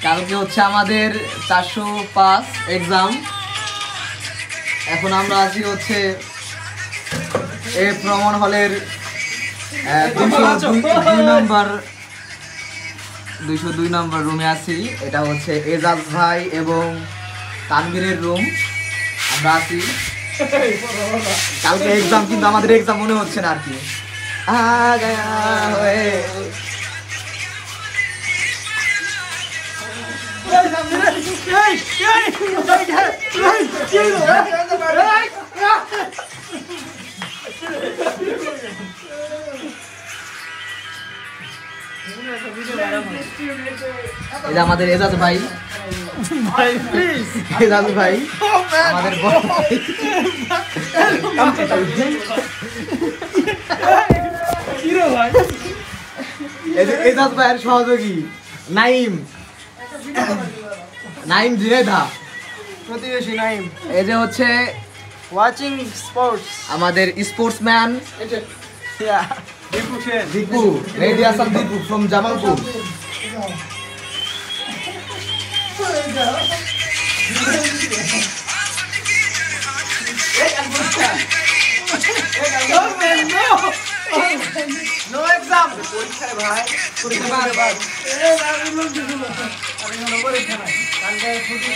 কালকে হচ্ছে আমাদের 405 এক্সাম। এখন আমরা আছি হচ্ছে এ প্রমাণ হলের 202 নম্বর রুমে আছি। এটা হচ্ছে এজাজ ভাই এবং তানভীরের রুম। আমরা আছি। কালকে এক্সাম, কিন্তু আমাদের এক্সাম মনে হচ্ছে না আর কি। এটা আমাদের এজাজ ভাই। এজাজ ভাই আমাদের বড় ভাই। এজাজ ভাইয়ের সহযোগী নাইম জিনেদা, প্রতিবেশী নাইম। এই যে হচ্ছে ওয়াচিং স্পোর্টস আমাদের sportsman Dipu, Mehedi Hasan Dipu from Jamalpur. No exam, পরীক্ষায় ভাই, পরীক্ষার বাদ পরীক্ষা নাই, কালকে ছুটি।